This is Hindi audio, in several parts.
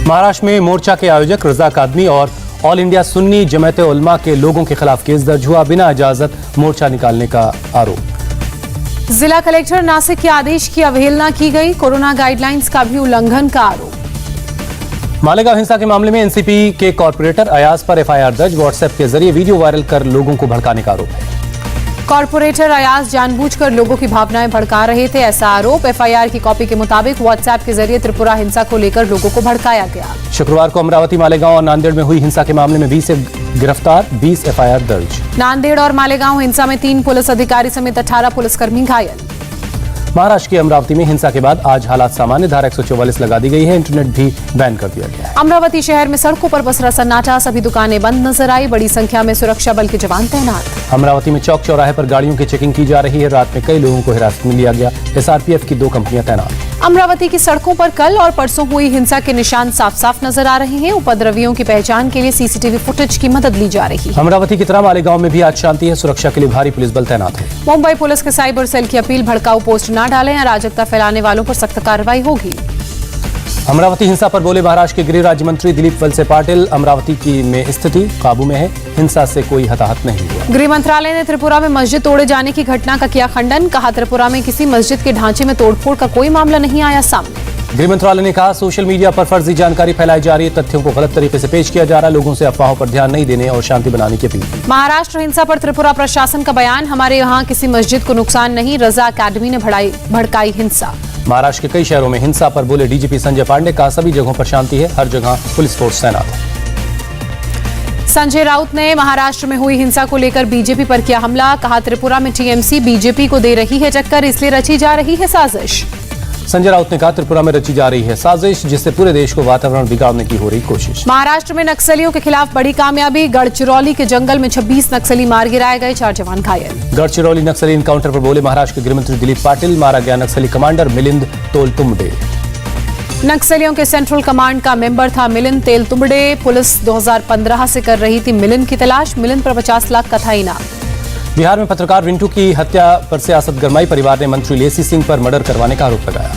महाराष्ट्र में मोर्चा के आयोजक रजा कादमी और ऑल इंडिया सुन्नी जमात उलमा के लोगों के खिलाफ केस दर्ज हुआ। बिना इजाजत मोर्चा निकालने का आरोप। जिला कलेक्टर नासिक के आदेश की अवहेलना की गई। कोरोना गाइडलाइंस का भी उल्लंघन का आरोप। मालेगांव हिंसा के मामले में एनसीपी के कॉर्पोरेटर अयाज पर एफआईआर दर्ज। व्हाट्सएप के जरिए वीडियो वायरल कर लोगों को भड़काने का आरोप है। कॉर्पोरेटर अयाज जानबूझकर लोगों की भावनाएं भड़का रहे थे, ऐसा आरोप। एफआईआर की कॉपी के मुताबिक व्हाट्सएप के जरिए त्रिपुरा हिंसा को लेकर लोगों को भड़काया गया। शुक्रवार को अमरावती, मालेगांव और नांदेड़ में हुई हिंसा के मामले में 20 गिरफ्तार, 20 एफआईआर दर्ज। नांदेड़ और मालेगांव हिंसा में 3 पुलिस अधिकारी समेत 18 पुलिसकर्मी घायल। महाराष्ट्र के अमरावती में हिंसा के बाद आज हालात सामान्य। धारा 144 लगा दी गई है। इंटरनेट भी बैन कर दिया गया है। अमरावती शहर में सड़कों पर पसरा सन्नाटा। सभी दुकानें बंद नजर आई। बड़ी संख्या में सुरक्षा बल के जवान तैनात। अमरावती में चौक चौराहे पर गाड़ियों की चेकिंग की जा रही है। रात में कई लोगों को हिरासत में लिया गया। एसआरपीएफ की 2 कंपनियां तैनात। अमरावती की सड़कों पर कल और परसों हुई हिंसा के निशान साफ साफ नजर आ रहे हैं। उपद्रवियों की पहचान के लिए सीसीटीवी फुटेज की मदद ली जा रही है। अमरावती की तरह मालेगांव में भी आज शांति है। सुरक्षा के लिए भारी पुलिस बल तैनात है। मुंबई पुलिस के साइबर सेल की अपील, भड़काऊ पोस्ट न डालें, अराजकता फैलाने वालों पर सख्त कार्रवाई होगी। अमरावती हिंसा पर बोले महाराष्ट्र के गृह राज्य मंत्री दिलीप वलसे पाटिल। अमरावती की में स्थिति काबू में है। हिंसा से कोई हताहत नहीं हुआ। गृह मंत्रालय ने त्रिपुरा में मस्जिद तोड़े जाने की घटना का किया खंडन। कहा, त्रिपुरा में किसी मस्जिद के ढांचे में तोड़फोड़ का कोई मामला नहीं आया सामने। गृह मंत्रालय ने कहा, सोशल मीडिया पर फर्जी जानकारी फैलाई जा रही है। तथ्यों को गलत तरीके से पेश किया जा रहा है। लोगों से अफवाहों पर ध्यान नहीं देने और शांति बनाने की अपील की। महाराष्ट्र हिंसा पर त्रिपुरा प्रशासन का बयान, हमारे यहाँ किसी मस्जिद को नुकसान नहीं। रजा अकेडमी ने भड़काई हिंसा। महाराष्ट्र के कई शहरों में हिंसा पर बोले डीजीपी संजय पांडे। कहा, सभी जगहों पर शांति है। हर जगह पुलिस फोर्स तैनात है। संजय राउत ने महाराष्ट्र में हुई हिंसा को लेकर बीजेपी पर किया हमला। कहा, त्रिपुरा में टीएमसी बीजेपी को दे रही है टक्कर, इसलिए रची जा रही है साजिश। संजय राउत ने कहा, त्रिपुरा में रची जा रही है साजिश, जिससे पूरे देश को वातावरण बिगाड़ने की हो रही कोशिश। महाराष्ट्र में नक्सलियों के खिलाफ बड़ी कामयाबी। गढ़चिरौली के जंगल में 26 नक्सली मार गिराए गए, 4 जवान घायल। गढ़चिरौली नक्सली इनकाउंटर पर बोले महाराष्ट्र के गृहमंत्री दिलीप पाटिल। मारा गया नक्सली कमांडर मिलिंद तोलतुम्बडे। नक्सलियों के सेंट्रल कमांड का मेंबर था मिलिंद तेलतुम्बडे। पुलिस 2015 से कर रही थी मिलिंद की तलाश। मिलिंद पर 50 लाख का था इनाम। बिहार में पत्रकार रिंटू की हत्या पर सियासत गरमाई। परिवार ने मंत्री लेसी सिंह पर मर्डर करवाने का आरोप लगाया।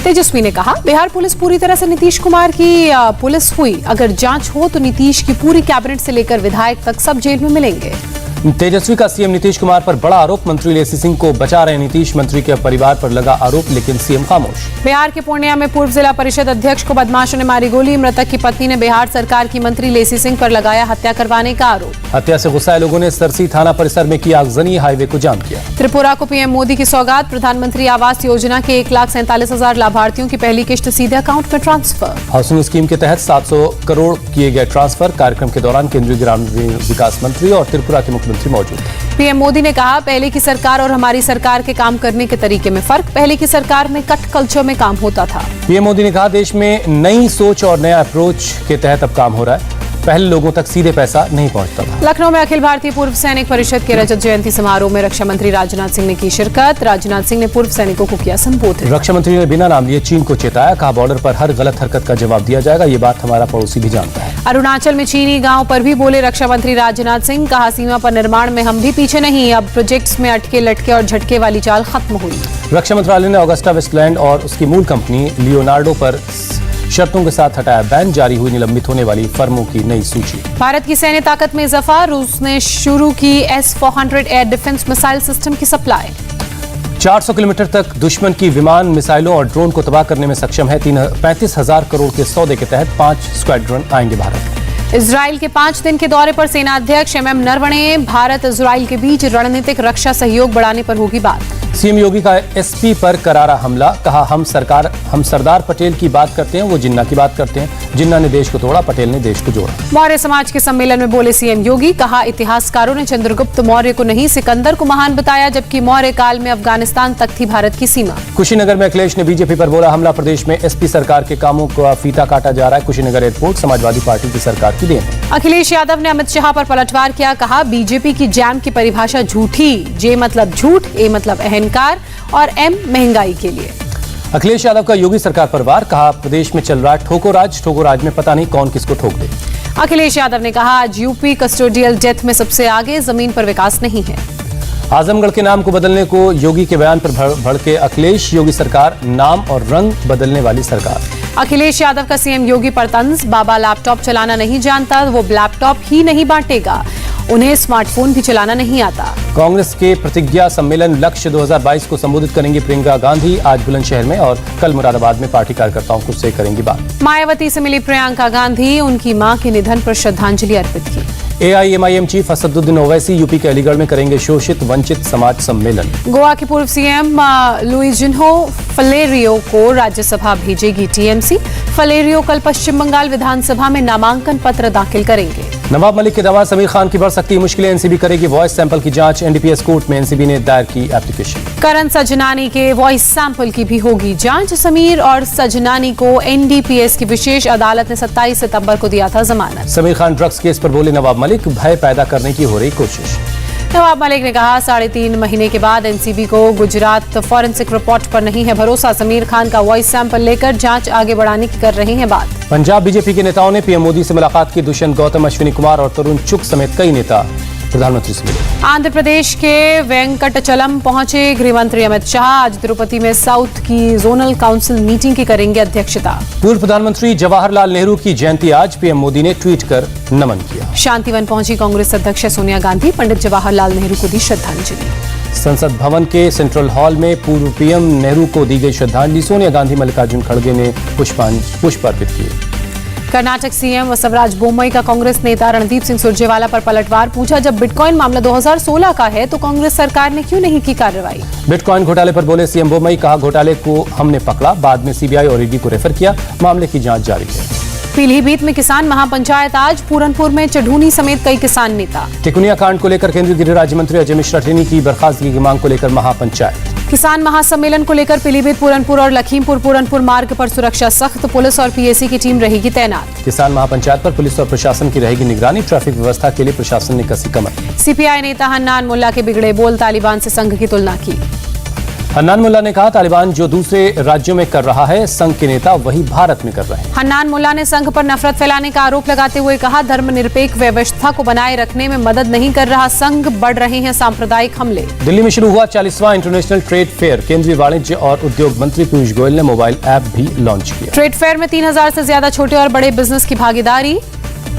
तेजस्वी ने कहा, बिहार पुलिस पूरी तरह से नीतीश कुमार की पुलिस हुई। अगर जांच हो तो नीतीश की पूरी कैबिनेट से लेकर विधायक तक सब जेल में मिलेंगे। तेजस्वी का सीएम नीतीश कुमार पर बड़ा आरोप। मंत्री लेसी सिंह को बचा रहे नीतीश। मंत्री के परिवार पर लगा आरोप, लेकिन सीएम खामोश। बिहार के पूर्णिया में पूर्व जिला परिषद अध्यक्ष को बदमाशों ने मारी गोली। मृतक की पत्नी ने बिहार सरकार की मंत्री लेसी सिंह पर लगाया हत्या करवाने का आरोप। हत्या से गुस्साए लोगों ने सरसी थाना परिसर में की आगजनी। हाईवे को जाम किया। त्रिपुरा को पीएम मोदी की सौगात। प्रधानमंत्री आवास योजना के 1,47,000 लाभार्थियों की पहली किश्त सीधे अकाउंट में ट्रांसफर। हाउसिंग स्कीम के तहत 700 करोड़ किए गए ट्रांसफर। कार्यक्रम के दौरान केंद्रीय ग्रामीण विकास मंत्री और त्रिपुरा के मुख्यमंत्री मौजूद। पीएम मोदी ने कहा, पहले की सरकार और हमारी सरकार के काम करने के तरीके में फर्क। पहले की सरकार में कट कल्चर में काम होता था। पीएम मोदी ने कहा, देश में नई सोच और नया अप्रोच के तहत अब काम हो रहा है। पहले लोगों तक सीधे पैसा नहीं पहुंचता था। लखनऊ में अखिल भारतीय पूर्व सैनिक परिषद के रजत जयंती समारोह में रक्षा मंत्री राजनाथ सिंह ने की शिरकत। राजनाथ सिंह ने पूर्व सैनिकों को किया संबोधित। रक्षा मंत्री ने बिना नाम लिए चीन को चेताया। कहा, बॉर्डर पर हर गलत हरकत का जवाब दिया जाएगा। ये बात हमारा पड़ोसी भी जानता है। अरुणाचल में चीनी गांव पर भी बोले रक्षा मंत्री राजनाथ सिंह। कहा, सीमा पर निर्माण में हम भी पीछे नहीं। अब प्रोजेक्ट्स में अटके लटके और झटके वाली चाल खत्म हुई। रक्षा मंत्रालय ने ऑगस्टा वेस्टलैंड और उसकी मूल कंपनी लियोनार्डो पर शर्तों के साथ हटाया बैन। जारी हुई निलंबित होने वाली फर्मों की नई सूची। भारत की सैन्य ताकत में इजाफा। रूस ने शुरू की S-400 air defence missile system की सप्लाई। 400 किलोमीटर तक दुश्मन की विमान, मिसाइलों और ड्रोन को तबाह करने में सक्षम है। 35,000 करोड़ के सौदे के तहत 5 स्क्वाड्रन आएंगे भारत। इजराइल के 5 दिन के दौरे पर सेना अध्यक्ष MM नरवणे। भारत इजराइल के बीच रणनीतिक रक्षा सहयोग बढ़ाने पर होगी बात। सीएम योगी का एसपी पर करारा हमला। कहा, हम सरदार पटेल की बात करते हैं, वो जिन्ना की बात करते हैं। जिन्ना ने देश को तोड़ा, पटेल ने देश को जोड़ा। मौर्य समाज के सम्मेलन में बोले सीएम योगी। कहा, इतिहासकारों ने चंद्रगुप्त मौर्य को नहीं सिकंदर को महान बताया, जबकि मौर्य काल में अफगानिस्तान तक थी भारत की सीमा। कुशीनगर में अखिलेश ने बीजेपी पर बोला हमला। प्रदेश में एसपी सरकार के कामों का फीता काटा जा रहा है। कुशीनगर एयरपोर्ट समाजवादी पार्टी की सरकार की देन है। अखिलेश यादव ने अमित शाह पर पलटवार किया। कहा, बीजेपी की जैम की परिभाषा झूठी। जे मतलब झूठ, ए मतलब अहंकार और एम महंगाई के लिए। अखिलेश यादव का योगी सरकार पर वार। कहा, प्रदेश में चल रहा ठोको राज में पता नहीं कौन किसको ठोक दे। अखिलेश यादव ने कहा, आज यूपी कस्टोडियल डेथ में सबसे आगे, जमीन पर विकास नहीं है। आजमगढ़ के नाम को बदलने को योगी के बयान पर भड़के अखिलेश। योगी सरकार नाम और रंग बदलने वाली सरकार। अखिलेश यादव का सीएम योगी पर तंज, बाबा लैपटॉप चलाना नहीं जानता, वो लैपटॉप ही नहीं बांटेगा, उन्हें स्मार्टफोन भी चलाना नहीं आता। कांग्रेस के प्रतिज्ञा सम्मेलन लक्ष्य 2022 को संबोधित करेंगी प्रियंका गांधी। आज बुलंदशहर में और कल मुरादाबाद में पार्टी कार्यकर्ताओं को से करेंगी बात। मायावती से मिली प्रियंका गांधी, उनकी मां के निधन पर श्रद्धांजलि अर्पित की। AIMIM chief Asaduddin Owaisi UP के अलीगढ़ में करेंगे शोषित वंचित समाज सम्मेलन। गोवा के पूर्व सीएम लुइजिन्हो फलेरियो को राज्यसभा भेजेगी TMC। फलेरियो कल पश्चिम बंगाल विधानसभा में नामांकन पत्र दाखिल करेंगे। नवाब मलिक के दवा समीर खान की बढ़ सकती है मुश्किलें, NCB करेगी वॉइस सैंपल की जांच। NDPS कोर्ट में NCB ने दायर की एप्लीकेशन। करण सजनानी के वॉइस सैंपल की भी होगी जांच। समीर और सजनानी को NDPS की विशेष अदालत ने 27 सितंबर को दिया था जमानत। समीर खान ड्रग्स केस पर बोले नवाब मलिक, भय पैदा करने की हो रही कोशिश। नवाब मलिक ने कहा 3.5 महीने के बाद NCB को गुजरात फॉरेंसिक रिपोर्ट पर नहीं है भरोसा। समीर खान का वॉइस सैंपल लेकर जांच आगे बढ़ाने की कर रहे हैं बात। पंजाब बीजेपी के नेताओं ने पीएम मोदी से मुलाकात की। दुष्यंत गौतम, अश्विनी कुमार और तरुण चुग समेत कई नेता प्रधानमंत्री से मिले। आंध्र प्रदेश के वेंकटचलम पहुंचे गृह मंत्री अमित शाह। आज तिरुपति में साउथ की जोनल काउंसिल मीटिंग की करेंगे अध्यक्षता। पूर्व प्रधानमंत्री जवाहरलाल नेहरू की जयंती आज, पीएम मोदी ने ट्वीट कर नमन किया। शांतिवन पहुंची कांग्रेस अध्यक्ष सोनिया गांधी, पंडित जवाहरलाल नेहरू को दी श्रद्धांजलि। संसद भवन के सेंट्रल हॉल में पूर्व पीएम नेहरू को दी गई श्रद्धांजलि। सोनिया गांधी, मल्लिकार्जुन खड़गे ने पुष्प अर्पित किए। कर्नाटक सीएम वसवराज बोम्मई का कांग्रेस नेता रणदीप सिंह सुरजेवाला पर पलटवार। पूछा, जब बिटकॉइन मामला 2016 का है तो कांग्रेस सरकार ने क्यों नहीं की कार्रवाई। बिटकॉइन घोटाले पर बोले सीएम बोम्मई, कहा घोटाले को हमने पकड़ा, बाद में CBI और ED को रेफर किया, मामले की जांच जारी है। पीलीभीत में किसान महापंचायत आज। पूरनपुर में चढ़ूनी समेत कई किसान नेता। टिकुनिया कांड को लेकर केंद्रीय गृह राज्य मंत्री अजय मिश्रा टेनी की बर्खास्तगी की मांग को लेकर महापंचायत। किसान महासम्मेलन को लेकर पीलीभीत, पूरनपुर और लखीमपुर पूरनपुर मार्ग पर सुरक्षा सख्त। पुलिस और PAC की टीम रहेगी तैनात। किसान महापंचायत पर पुलिस और प्रशासन की रहेगी निगरानी। ट्रैफिक व्यवस्था के लिए प्रशासन ने कसी कमर। CPI नेता हन्नान मुल्ला के बिगड़े बोल, तालिबान से संघ की तुलना की। हन्नान मुल्ला ने कहा, तालिबान जो दूसरे राज्यों में कर रहा है, संघ के नेता वही भारत में कर रहे हैं। हन्नान मुल्ला ने संघ पर नफरत फैलाने का आरोप लगाते हुए कहा, धर्मनिरपेक्ष व्यवस्था को बनाए रखने में मदद नहीं कर रहा संघ, बढ़ रहे हैं सांप्रदायिक हमले। दिल्ली में शुरू हुआ 40वां इंटरनेशनल ट्रेड फेयर। केंद्रीय वाणिज्य और उद्योग मंत्री पीयूष गोयल ने मोबाइल ऐप भी लॉन्च किया। ट्रेड फेयर में 3000 से ज्यादा छोटे और बड़े बिजनेस की भागीदारी।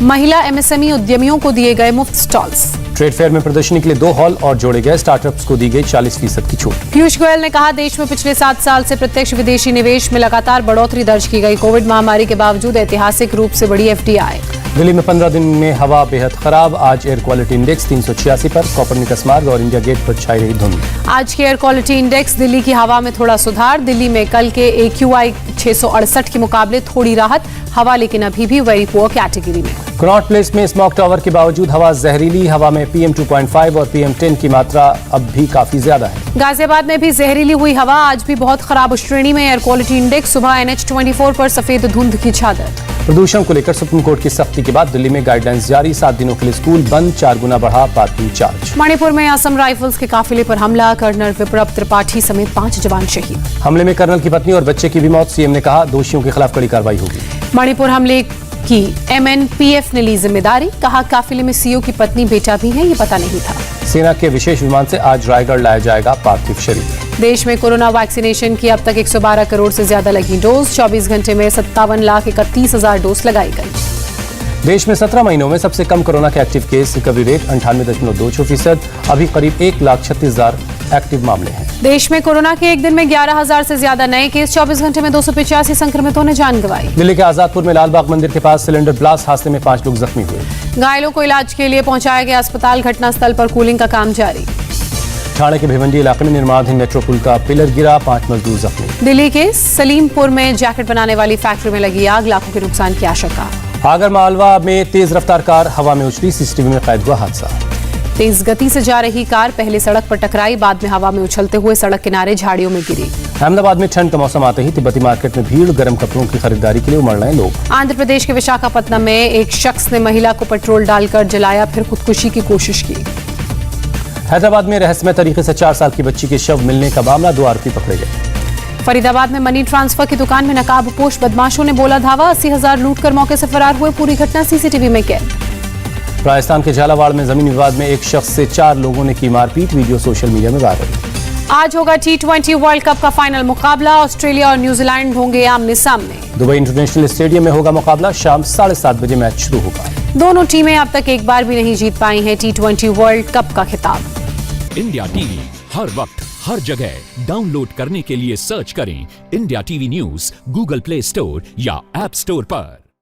महिला MSME उद्यमियों को दिए गए मुफ्त स्टॉल्स। ट्रेड फेयर में प्रदर्शनी के लिए 2 हॉल और जोड़े गए। स्टार्टअप्स को दी गई 40% की छूट। पीयूष गोयल ने कहा, देश में पिछले 7 साल से प्रत्यक्ष विदेशी निवेश में लगातार बढ़ोतरी दर्ज की गई। कोविड महामारी के बावजूद ऐतिहासिक रूप से बढ़ी FDI। दिल्ली में 15 दिन में हवा बेहद खराब। आज एयर क्वालिटी इंडेक्स 386 पर। कोपरनिकस मार्ग और इंडिया गेट पर छाई रही धुंध। आज के एयर क्वालिटी इंडेक्स दिल्ली की हवा में थोड़ा सुधार। दिल्ली में कल के AQI 668 के मुकाबले थोड़ी राहत। हवा लेकिन अभी भी वेरी पुअर कैटेगरी में। कनॉट प्लेस में स्मॉग टावर के बावजूद हवा जहरीली। हवा में PM 2.5 और PM 10 की मात्रा अब भी काफी ज्यादा है। गाजियाबाद में भी जहरीली हुई हवा। आज भी बहुत खराब श्रेणी में एयर क्वालिटी इंडेक्स। सुबह NH24 पर सफेद धुंध की चादर। प्रदूषण को लेकर सुप्रीम कोर्ट की सख्ती के बाद दिल्ली में गाइडलाइंस जारी। 7 दिनों के लिए स्कूल बंद, 4 गुना बढ़ा पार्किंग चार्ज। मणिपुर में असम राइफल्स के काफिले पर हमला। कर्नल विप्लव त्रिपाठी समेत 5 जवान शहीद। हमले में कर्नल की पत्नी और बच्चे की भी मौत। CM ने कहा, दोषियों के खिलाफ कड़ी कार्रवाई होगी। मणिपुर हमले की MNPF ने ली जिम्मेदारी। कहा, काफिले में CO की पत्नी बेटा भी है, ये पता नहीं था। सेना के विशेष विमान से आज रायगढ़ लाया जाएगा पार्थिव शरीर। देश में कोरोना वैक्सीनेशन की अब तक 112 करोड़ से ज्यादा लगी डोज। 24 घंटे में 57,31,000 डोज लगाई गई। देश में 17 महीनों में सबसे कम कोरोना के एक्टिव केस। Recovery rate 98.26%। अभी करीब 1,36,000 एक्टिव मामले हैं। देश में कोरोना के एक दिन में 11,000 से ज्यादा नए केस। 24 घंटे में 285 संक्रमितों ने जान गंवाई। दिल्ली के आजादपुर में लालबाग मंदिर के पास सिलेंडर ब्लास्ट हादसे में 5 लोग जख्मी हुए। घायलों को इलाज के लिए पहुंचाया गया अस्पताल। घटनास्थल पर कूलिंग का काम जारी। ठाणे के भिवंडी इलाके में निर्माणाधीन मेट्रो पुल का पिलर गिरा, 5 मजदूर जख्मी। दिल्ली के सलीमपुर में जैकेट बनाने वाली फैक्ट्री में लगी आग, लाखों के नुकसान की आशंका। आगरमालवा में तेज रफ्तार कार हवा में उछली, CCTV में कैद हुआ हादसा। तेज गति से जा रही कार पहले सड़क पर टकराई, बाद में हवा में उछलते हुए सड़क किनारे झाड़ियों में गिरी। अहमदाबाद में ठंड का मौसम आते ही तिब्बती मार्केट में भीड़, गर्म कपड़ों की खरीदारी के लिए उमड़ रहे लोग। आंध्र प्रदेश के विशाखापत्तनम में एक शख्स ने महिला को पेट्रोल डालकर जलाया, फिर खुदकुशी की कोशिश की। हैदराबाद में रहस्यमय तरीके से 4 साल की बच्ची के शव मिलने का मामला, 2 आरोपी पकड़े गए। फरीदाबाद में मनी ट्रांसफर की दुकान में नकाबपोश बदमाशों ने बोला धावा, 80,000 लूटकर मौके से फरार हुए। पूरी घटना CCTV में कैद। राजस्थान के झालावाड़ में जमीन विवाद में एक शख्स से 4 लोगों ने की मारपीट, वीडियो सोशल मीडिया में वायरल। आज होगा T20 वर्ल्ड कप का फाइनल मुकाबला। ऑस्ट्रेलिया और न्यूजीलैंड होंगे आमने सामने। दुबई इंटरनेशनल स्टेडियम में होगा मुकाबला। शाम 7:30 बजे मैच शुरू होगा। दोनों टीमें अब तक एक बार भी नहीं जीत पाई हैं T20 वर्ल्ड कप का खिताब। इंडिया टीवी हर वक्त हर जगह डाउनलोड करने के लिए सर्च करें India TV news Google play store या ऐप स्टोर पर।